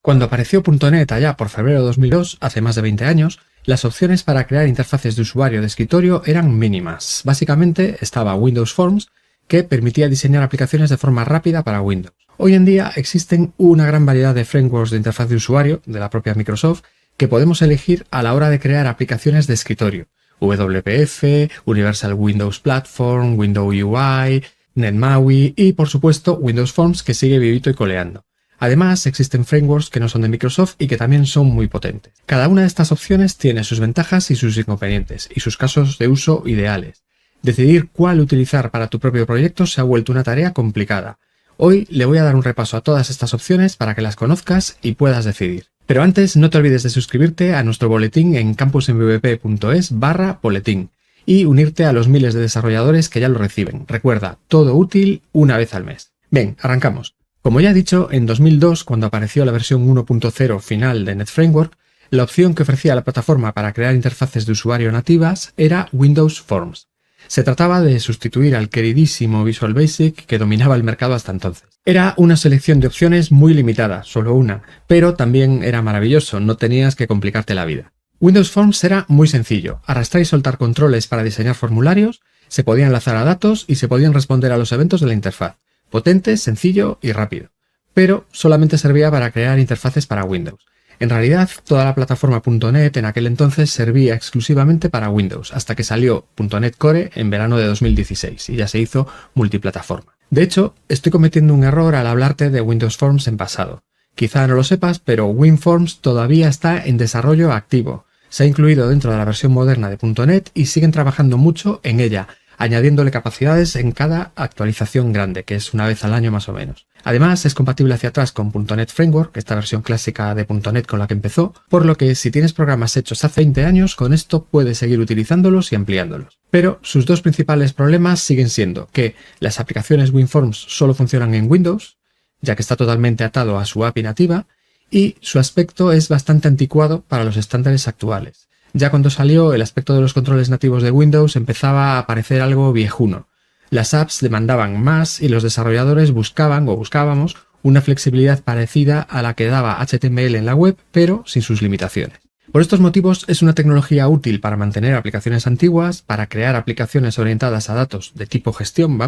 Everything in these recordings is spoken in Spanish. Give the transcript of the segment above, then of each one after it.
Cuando apareció .NET allá por febrero de 2002, hace más de 20 años, las opciones para crear interfaces de usuario de escritorio eran mínimas. Básicamente estaba Windows Forms, que permitía diseñar aplicaciones de forma rápida para Windows. Hoy en día existen una gran variedad de frameworks de interfaz de usuario de la propia Microsoft que podemos elegir a la hora de crear aplicaciones de escritorio. WPF, Universal Windows Platform, Windows UI, NetMaui y, por supuesto, Windows Forms, que sigue vivito y coleando. Además, existen frameworks que no son de Microsoft y que también son muy potentes. Cada una de estas opciones tiene sus ventajas y sus inconvenientes, y sus casos de uso ideales. Decidir cuál utilizar para tu propio proyecto se ha vuelto una tarea complicada. Hoy le voy a dar un repaso a todas estas opciones para que las conozcas y puedas decidir. Pero antes, no te olvides de suscribirte a nuestro boletín en campusmvp.es/boletín y unirte a los miles de desarrolladores que ya lo reciben. Recuerda, todo útil una vez al mes. Bien, arrancamos. Como ya he dicho, en 2002, cuando apareció la versión 1.0 final de NetFramework, la opción que ofrecía la plataforma para crear interfaces de usuario nativas era Windows Forms. Se trataba de sustituir al queridísimo Visual Basic que dominaba el mercado hasta entonces. Era una selección de opciones muy limitada, solo una, pero también era maravilloso, no tenías que complicarte la vida. Windows Forms era muy sencillo, arrastrar y soltar controles para diseñar formularios, se podía enlazar a datos y se podían responder a los eventos de la interfaz. Potente, sencillo y rápido, pero solamente servía para crear interfaces para Windows. En realidad, toda la plataforma .NET en aquel entonces servía exclusivamente para Windows, hasta que salió .NET Core en verano de 2016 y ya se hizo multiplataforma. De hecho, estoy cometiendo un error al hablarte de Windows Forms en pasado. Quizá no lo sepas, pero WinForms todavía está en desarrollo activo. Se ha incluido dentro de la versión moderna de .NET y siguen trabajando mucho en ella, añadiéndole capacidades en cada actualización grande, que es una vez al año más o menos. Además, es compatible hacia atrás con .NET Framework, esta versión clásica de .NET con la que empezó, por lo que si tienes programas hechos hace 20 años, con esto puedes seguir utilizándolos y ampliándolos. Pero sus dos principales problemas siguen siendo que las aplicaciones WinForms solo funcionan en Windows, ya que está totalmente atado a su API nativa, y su aspecto es bastante anticuado para los estándares actuales. Ya cuando salió, el aspecto de los controles nativos de Windows empezaba a parecer algo viejuno. Las apps demandaban más y los desarrolladores buscábamos una flexibilidad parecida a la que daba HTML en la web, pero sin sus limitaciones. Por estos motivos es una tecnología útil para mantener aplicaciones antiguas, para crear aplicaciones orientadas a datos de tipo gestión,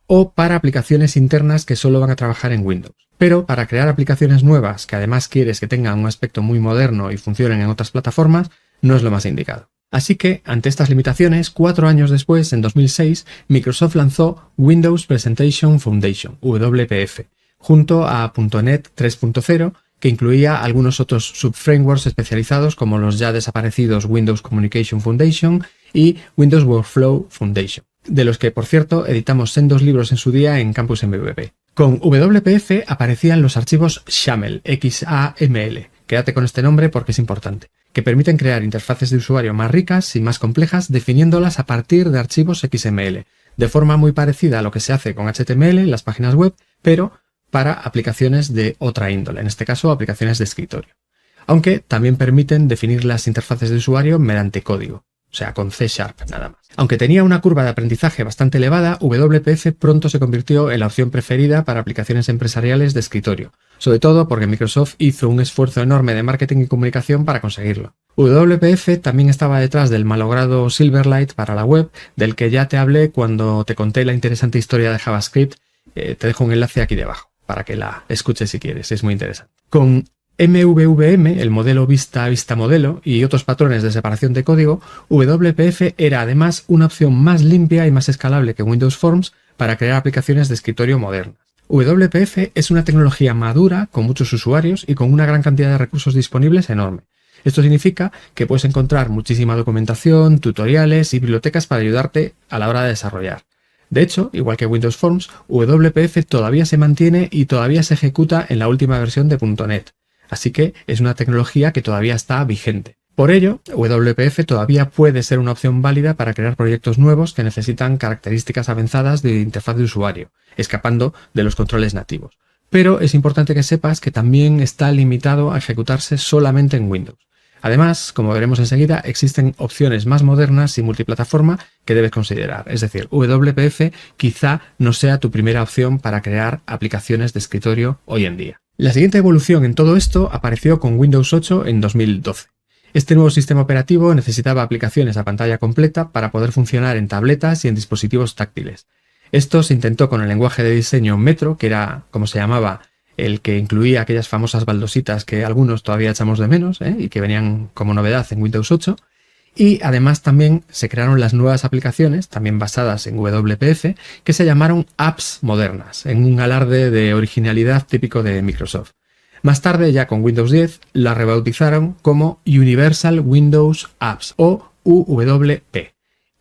o para aplicaciones internas que solo van a trabajar en Windows. Pero para crear aplicaciones nuevas que además quieres que tengan un aspecto muy moderno y funcionen en otras plataformas, no es lo más indicado. Así que, ante estas limitaciones, 4 años después, en 2006, Microsoft lanzó Windows Presentation Foundation, WPF, junto a .NET 3.0, que incluía algunos otros subframeworks especializados como los ya desaparecidos Windows Communication Foundation y Windows Workflow Foundation, de los que, por cierto, editamos sendos libros en su día en Campus MVP. Con WPF aparecían los archivos XAML, XAML, quédate con este nombre porque es importante, que permiten crear interfaces de usuario más ricas y más complejas definiéndolas a partir de archivos XML, de forma muy parecida a lo que se hace con HTML en las páginas web, pero para aplicaciones de otra índole, en este caso aplicaciones de escritorio. Aunque también permiten definir las interfaces de usuario mediante código, o sea, con C# nada más. Aunque tenía una curva de aprendizaje bastante elevada, WPF pronto se convirtió en la opción preferida para aplicaciones empresariales de escritorio, sobre todo porque Microsoft hizo un esfuerzo enorme de marketing y comunicación para conseguirlo. WPF también estaba detrás del malogrado Silverlight para la web, del que ya te hablé cuando te conté la interesante historia de JavaScript. Te dejo un enlace aquí debajo para que la escuches si quieres, es muy interesante. Con MVVM, el modelo vista modelo y otros patrones de separación de código, WPF era además una opción más limpia y más escalable que Windows Forms para crear aplicaciones de escritorio modernas. WPF es una tecnología madura, con muchos usuarios y con una gran cantidad de recursos disponibles enorme. Esto significa que puedes encontrar muchísima documentación, tutoriales y bibliotecas para ayudarte a la hora de desarrollar. De hecho, igual que Windows Forms, WPF todavía se mantiene y todavía se ejecuta en la última versión de .NET. Así que es una tecnología que todavía está vigente. Por ello, WPF todavía puede ser una opción válida para crear proyectos nuevos que necesitan características avanzadas de interfaz de usuario, escapando de los controles nativos. Pero es importante que sepas que también está limitado a ejecutarse solamente en Windows. Además, como veremos enseguida, existen opciones más modernas y multiplataforma que debes considerar. Es decir, WPF quizá no sea tu primera opción para crear aplicaciones de escritorio hoy en día. La siguiente evolución en todo esto apareció con Windows 8 en 2012. Este nuevo sistema operativo necesitaba aplicaciones a pantalla completa para poder funcionar en tabletas y en dispositivos táctiles. Esto se intentó con el lenguaje de diseño Metro, que era, como se llamaba, el que incluía aquellas famosas baldositas que algunos todavía echamos de menos, y que venían como novedad en Windows 8. Y además también se crearon las nuevas aplicaciones, también basadas en WPF, que se llamaron apps modernas, en un alarde de originalidad típico de Microsoft. Más tarde, ya con Windows 10, la rebautizaron como Universal Windows Apps o UWP.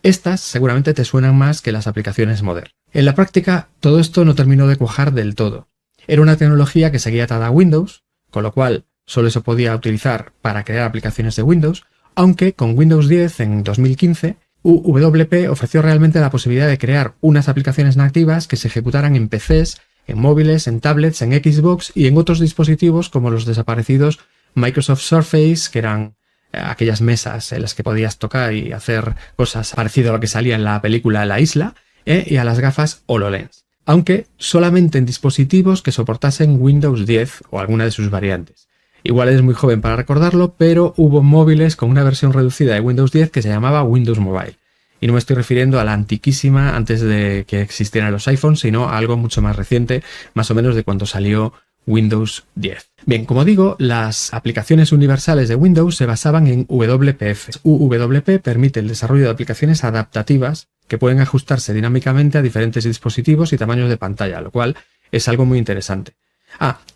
Estas seguramente te suenan más que las aplicaciones modernas. En la práctica, todo esto no terminó de cuajar del todo. Era una tecnología que seguía atada a Windows, con lo cual solo se podía utilizar para crear aplicaciones de Windows, aunque con Windows 10 en 2015, UWP ofreció realmente la posibilidad de crear unas aplicaciones nativas que se ejecutaran en PCs, en móviles, en tablets, en Xbox y en otros dispositivos como los desaparecidos Microsoft Surface, que eran aquellas mesas en las que podías tocar y hacer cosas parecido a lo que salía en la película La Isla, y a las gafas HoloLens, aunque solamente en dispositivos que soportasen Windows 10 o alguna de sus variantes. Igual eres muy joven para recordarlo, pero hubo móviles con una versión reducida de Windows 10 que se llamaba Windows Mobile. Y no me estoy refiriendo a la antiquísima antes de que existieran los iPhones, sino a algo mucho más reciente, más o menos de cuando salió Windows 10. Bien, como digo, las aplicaciones universales de Windows se basaban en WPF. UWP permite el desarrollo de aplicaciones adaptativas que pueden ajustarse dinámicamente a diferentes dispositivos y tamaños de pantalla, lo cual es algo muy interesante.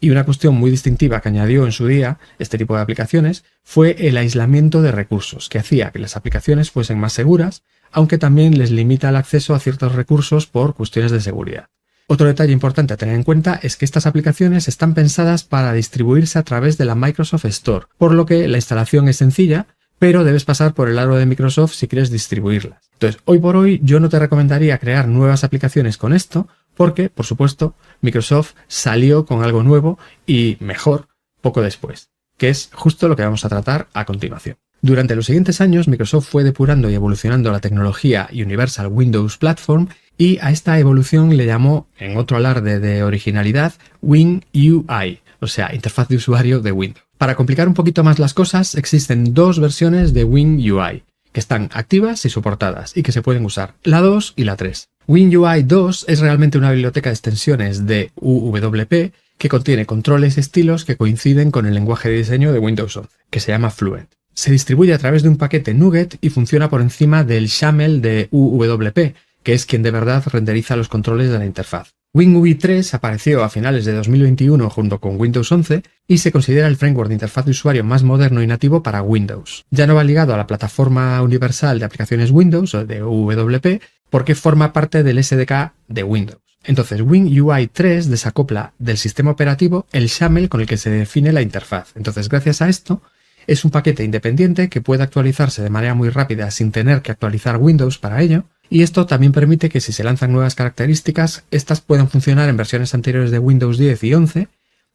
Y una cuestión muy distintiva que añadió en su día este tipo de aplicaciones fue el aislamiento de recursos, que hacía que las aplicaciones fuesen más seguras, aunque también les limita el acceso a ciertos recursos por cuestiones de seguridad. Otro detalle importante a tener en cuenta es que estas aplicaciones están pensadas para distribuirse a través de la Microsoft Store, por lo que la instalación es sencilla, pero debes pasar por el aro de Microsoft si quieres distribuirlas. Entonces, hoy por hoy yo no te recomendaría crear nuevas aplicaciones con esto, porque, por supuesto, Microsoft salió con algo nuevo y mejor poco después, que es justo lo que vamos a tratar a continuación. Durante los siguientes años, Microsoft fue depurando y evolucionando la tecnología Universal Windows Platform y a esta evolución le llamó, en otro alarde de originalidad, WinUI, o sea, interfaz de usuario de Windows. Para complicar un poquito más las cosas, existen dos versiones de WinUI, que están activas y soportadas y que se pueden usar, la 2 y la 3. WinUI 2 es realmente una biblioteca de extensiones de UWP que contiene controles y estilos que coinciden con el lenguaje de diseño de Windows 11, que se llama Fluent. Se distribuye a través de un paquete NuGet y funciona por encima del YAML de UWP, que es quien de verdad renderiza los controles de la interfaz. WinUI 3 apareció a finales de 2021 junto con Windows 11 y se considera el framework de interfaz de usuario más moderno y nativo para Windows. Ya no va ligado a la plataforma universal de aplicaciones Windows o de UWP porque forma parte del SDK de Windows. Entonces, WinUI 3 desacopla del sistema operativo el YAML con el que se define la interfaz. Entonces, gracias a esto, es un paquete independiente que puede actualizarse de manera muy rápida sin tener que actualizar Windows para ello. Y esto también permite que si se lanzan nuevas características, estas puedan funcionar en versiones anteriores de Windows 10 y 11,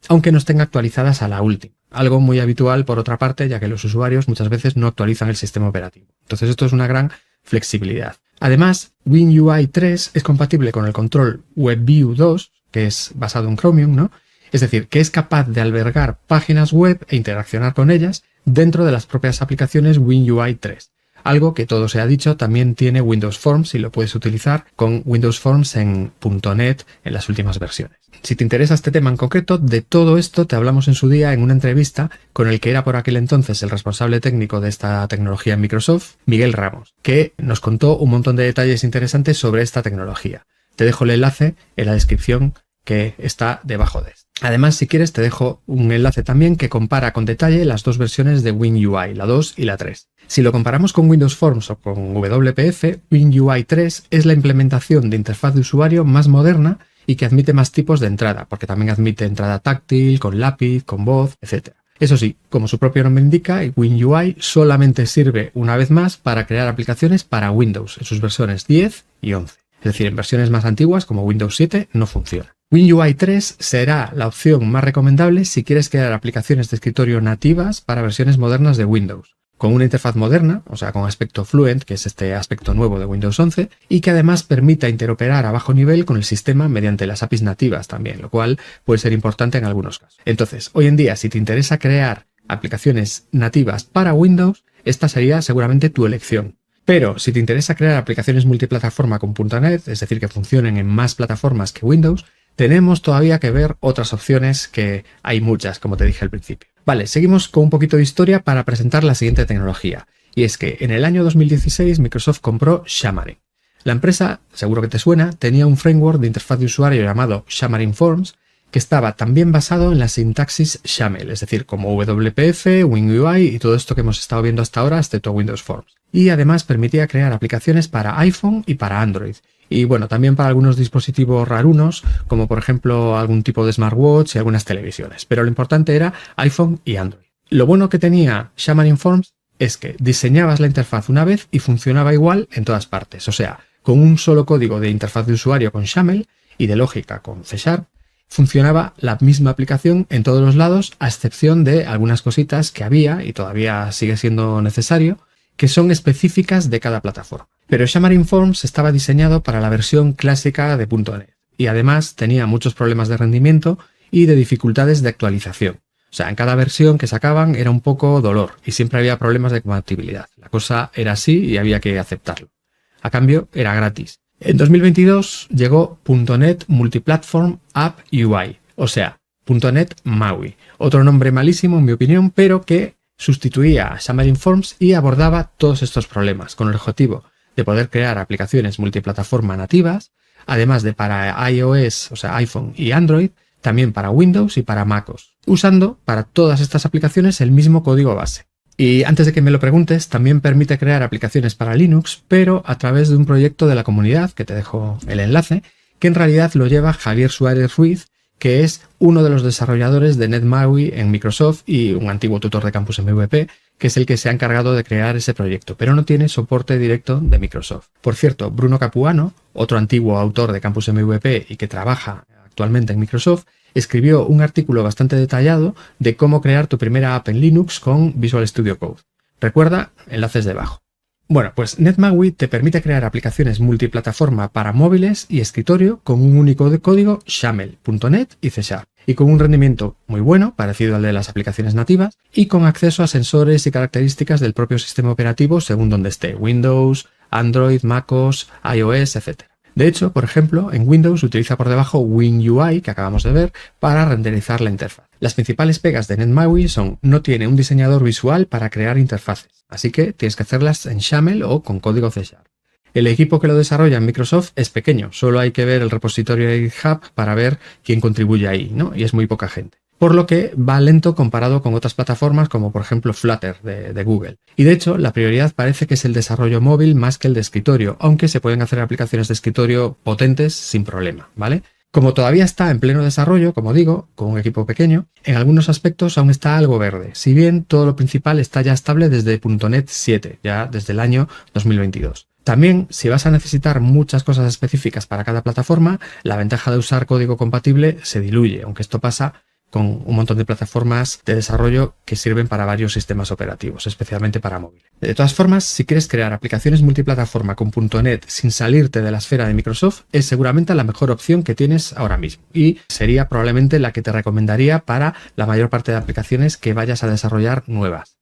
aunque no estén actualizadas a la última. Algo muy habitual, por otra parte, ya que los usuarios muchas veces no actualizan el sistema operativo. Entonces esto es una gran flexibilidad. Además, WinUI 3 es compatible con el control WebView 2, que es basado en Chromium, ¿no? Es decir, que es capaz de albergar páginas web e interaccionar con ellas dentro de las propias aplicaciones WinUI 3. Algo que todo se ha dicho, también tiene Windows Forms y lo puedes utilizar con Windows Forms en .NET en las últimas versiones. Si te interesa este tema en concreto, de todo esto te hablamos en su día en una entrevista con el que era por aquel entonces el responsable técnico de esta tecnología en Microsoft, Miguel Ramos, que nos contó un montón de detalles interesantes sobre esta tecnología. Te dejo el enlace en la descripción que está debajo de esto. Además, si quieres, te dejo un enlace también que compara con detalle las dos versiones de WinUI, la 2 y la 3. Si lo comparamos con Windows Forms o con WPF, WinUI 3 es la implementación de interfaz de usuario más moderna y que admite más tipos de entrada, porque también admite entrada táctil, con lápiz, con voz, etc. Eso sí, como su propio nombre indica, WinUI solamente sirve una vez más para crear aplicaciones para Windows en sus versiones 10 y 11. Es decir, en versiones más antiguas como Windows 7 no funciona. WinUI 3 será la opción más recomendable si quieres crear aplicaciones de escritorio nativas para versiones modernas de Windows. con una interfaz moderna, o sea, con aspecto Fluent, que es este aspecto nuevo de Windows 11, y que además permita interoperar a bajo nivel con el sistema mediante las APIs nativas también, lo cual puede ser importante en algunos casos. Entonces, hoy en día, si te interesa crear aplicaciones nativas para Windows, esta sería seguramente tu elección. Pero si te interesa crear aplicaciones multiplataforma con .NET, es decir, que funcionen en más plataformas que Windows, tenemos todavía que ver otras opciones, que hay muchas, como te dije al principio. Vale, seguimos con un poquito de historia para presentar la siguiente tecnología. Y es que en el año 2016 Microsoft compró Xamarin. La empresa, seguro que te suena, tenía un framework de interfaz de usuario llamado Xamarin Forms, que estaba también basado en la sintaxis XAML, es decir, como WPF, WinUI y todo esto que hemos estado viendo hasta ahora, excepto Windows Forms. Y además permitía crear aplicaciones para iPhone y para Android. Y bueno, también para algunos dispositivos rarunos, como por ejemplo algún tipo de smartwatch y algunas televisiones. Pero lo importante era iPhone y Android. Lo bueno que tenía Xamarin Forms es que diseñabas la interfaz una vez y funcionaba igual en todas partes. O sea, con un solo código de interfaz de usuario con XAML y de lógica con C#, funcionaba la misma aplicación en todos los lados, a excepción de algunas cositas que había, y todavía sigue siendo necesario, que son específicas de cada plataforma. Pero Xamarin Forms estaba diseñado para la versión clásica de .NET, y además tenía muchos problemas de rendimiento y de dificultades de actualización. O sea, en cada versión que sacaban era un poco dolor, y siempre había problemas de compatibilidad. La cosa era así y había que aceptarlo. A cambio, era gratis. En 2022 llegó .NET Multiplatform App UI, o sea, .NET MAUI, otro nombre malísimo en mi opinión, pero que sustituía a Xamarin Forms y abordaba todos estos problemas, con el objetivo de poder crear aplicaciones multiplataforma nativas, además de para iOS, o sea, iPhone y Android, también para Windows y para MacOS, usando para todas estas aplicaciones el mismo código base. Y antes de que me lo preguntes, también permite crear aplicaciones para Linux, pero a través de un proyecto de la comunidad, que te dejo el enlace, que en realidad lo lleva Javier Suárez Ruiz, que es uno de los desarrolladores de NetMaui en Microsoft y un antiguo tutor de Campus MVP, que es el que se ha encargado de crear ese proyecto, pero no tiene soporte directo de Microsoft. Por cierto, Bruno Capuano, otro antiguo autor de Campus MVP y que trabaja actualmente en Microsoft, escribió un artículo bastante detallado de cómo crear tu primera app en Linux con Visual Studio Code. Recuerda, enlaces debajo. Bueno, pues NetMaui te permite crear aplicaciones multiplataforma para móviles y escritorio con un único de código XAML, .NET y C#, y con un rendimiento muy bueno, parecido al de las aplicaciones nativas, y con acceso a sensores y características del propio sistema operativo según donde esté, Windows, Android, MacOS, iOS, etc. De hecho, por ejemplo, en Windows utiliza por debajo WinUI, que acabamos de ver, para renderizar la interfaz. Las principales pegas de NetMaui son: no tiene un diseñador visual para crear interfaces, así que tienes que hacerlas en XAML o con código C#. El equipo que lo desarrolla en Microsoft es pequeño, solo hay que ver el repositorio de GitHub para ver quién contribuye ahí, ¿no? Y es muy poca gente. Por lo que va lento comparado con otras plataformas como por ejemplo Flutter de Google. Y de hecho la prioridad parece que es el desarrollo móvil más que el de escritorio, aunque se pueden hacer aplicaciones de escritorio potentes sin problema, ¿vale? Como todavía está en pleno desarrollo, como digo, con un equipo pequeño, en algunos aspectos aún está algo verde, si bien todo lo principal está ya estable desde .NET 7, ya desde el año 2022. También, si vas a necesitar muchas cosas específicas para cada plataforma, la ventaja de usar código compatible se diluye, aunque esto pasa con un montón de plataformas de desarrollo que sirven para varios sistemas operativos, especialmente para móvil. De todas formas, si quieres crear aplicaciones multiplataforma con .NET sin salirte de la esfera de Microsoft, es seguramente la mejor opción que tienes ahora mismo y sería probablemente la que te recomendaría para la mayor parte de aplicaciones que vayas a desarrollar nuevas.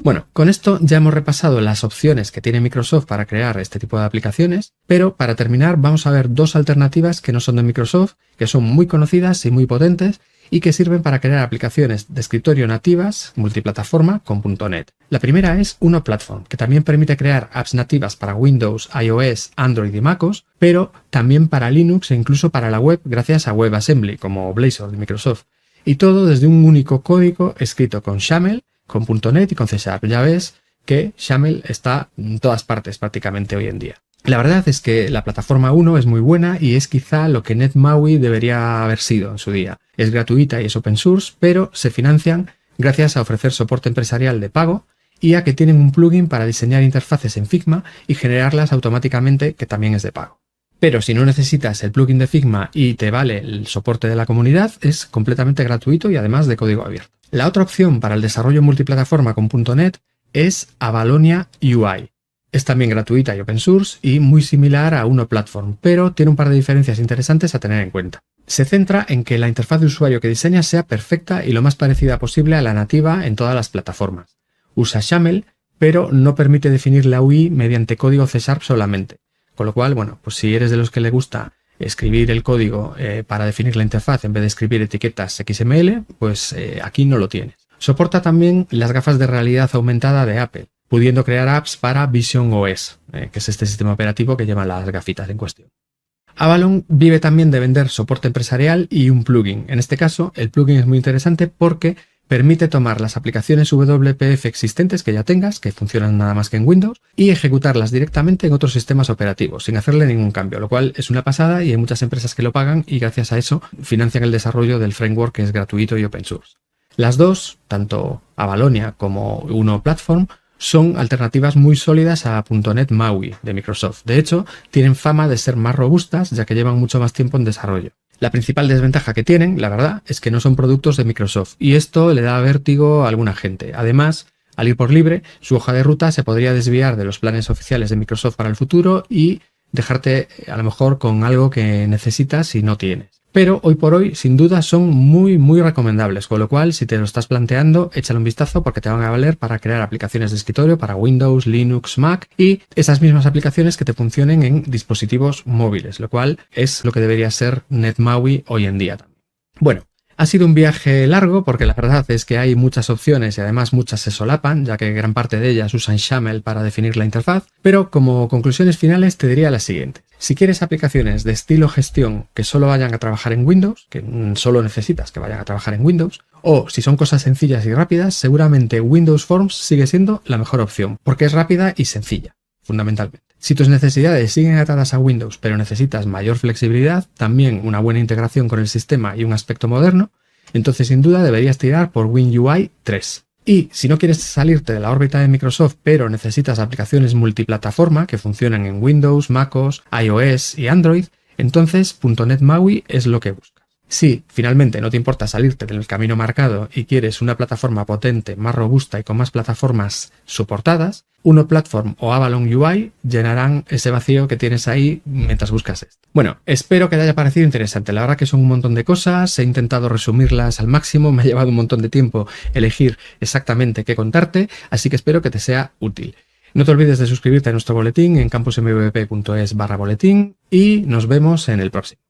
Bueno, con esto ya hemos repasado las opciones que tiene Microsoft para crear este tipo de aplicaciones, pero para terminar vamos a ver dos alternativas que no son de Microsoft, que son muy conocidas y muy potentes, y que sirven para crear aplicaciones de escritorio nativas multiplataforma con .NET. La primera es Uno Platform, que también permite crear apps nativas para Windows, iOS, Android y MacOS, pero también para Linux e incluso para la web gracias a WebAssembly, como Blazor de Microsoft. Y todo desde un único código escrito con XAML, con .NET y con C#. Ya ves que XAML está en todas partes prácticamente hoy en día. La verdad es que la plataforma 1 es muy buena y es quizá lo que NetMaui debería haber sido en su día. Es gratuita y es open source, pero se financian gracias a ofrecer soporte empresarial de pago y a que tienen un plugin para diseñar interfaces en Figma y generarlas automáticamente, que también es de pago. Pero si no necesitas el plugin de Figma y te vale el soporte de la comunidad, es completamente gratuito y además de código abierto. La otra opción para el desarrollo multiplataforma con .NET es Avalonia UI. Es también gratuita y open source y muy similar a Uno Platform, pero tiene un par de diferencias interesantes a tener en cuenta. Se centra en que la interfaz de usuario que diseñas sea perfecta y lo más parecida posible a la nativa en todas las plataformas. Usa XAML, pero no permite definir la UI mediante código C# solamente. Con lo cual, bueno, pues si eres de los que le gusta escribir el código para definir la interfaz en vez de escribir etiquetas XML, pues aquí no lo tienes. Soporta también las gafas de realidad aumentada de Apple, pudiendo crear apps para Vision OS, que es este sistema operativo que llevan las gafitas en cuestión. Avalon vive también de vender soporte empresarial y un plugin. En este caso, el plugin es muy interesante porque permite tomar las aplicaciones WPF existentes que ya tengas, que funcionan nada más que en Windows, y ejecutarlas directamente en otros sistemas operativos, sin hacerle ningún cambio, lo cual es una pasada y hay muchas empresas que lo pagan y gracias a eso financian el desarrollo del framework que es gratuito y open source. Las dos, tanto Avalonia como Uno Platform, son alternativas muy sólidas a .NET MAUI de Microsoft. De hecho, tienen fama de ser más robustas ya que llevan mucho más tiempo en desarrollo. La principal desventaja que tienen, la verdad, es que no son productos de Microsoft y esto le da vértigo a alguna gente. Además, al ir por libre, su hoja de ruta se podría desviar de los planes oficiales de Microsoft para el futuro y dejarte a lo mejor con algo que necesitas y no tienes. Pero hoy por hoy, sin duda, son muy recomendables, con lo cual, si te lo estás planteando, échale un vistazo porque te van a valer para crear aplicaciones de escritorio para Windows, Linux, Mac y esas mismas aplicaciones que te funcionen en dispositivos móviles, lo cual es lo que debería ser NetMaui hoy en día también. Bueno, ha sido un viaje largo porque la verdad es que hay muchas opciones y además muchas se solapan, ya que gran parte de ellas usan XAML para definir la interfaz, pero como conclusiones finales te diría las siguientes. Si quieres aplicaciones de estilo gestión que solo vayan a trabajar en Windows, que solo necesitas que vayan a trabajar en Windows, o si son cosas sencillas y rápidas, seguramente Windows Forms sigue siendo la mejor opción, porque es rápida y sencilla, fundamentalmente. Si tus necesidades siguen atadas a Windows, pero necesitas mayor flexibilidad, también una buena integración con el sistema y un aspecto moderno, entonces sin duda deberías tirar por WinUI 3. Y si no quieres salirte de la órbita de Microsoft, pero necesitas aplicaciones multiplataforma que funcionan en Windows, MacOS, iOS y Android, entonces .NET MAUI es lo que buscas. Si finalmente no te importa salirte del camino marcado y quieres una plataforma potente, más robusta y con más plataformas soportadas, Uno Platform o Avalon UI llenarán ese vacío que tienes ahí mientras buscas esto. Bueno, espero que te haya parecido interesante. La verdad que son un montón de cosas, he intentado resumirlas al máximo, me ha llevado un montón de tiempo elegir exactamente qué contarte, así que espero que te sea útil. No te olvides de suscribirte a nuestro boletín en campusmvp.es/boletín y nos vemos en el próximo.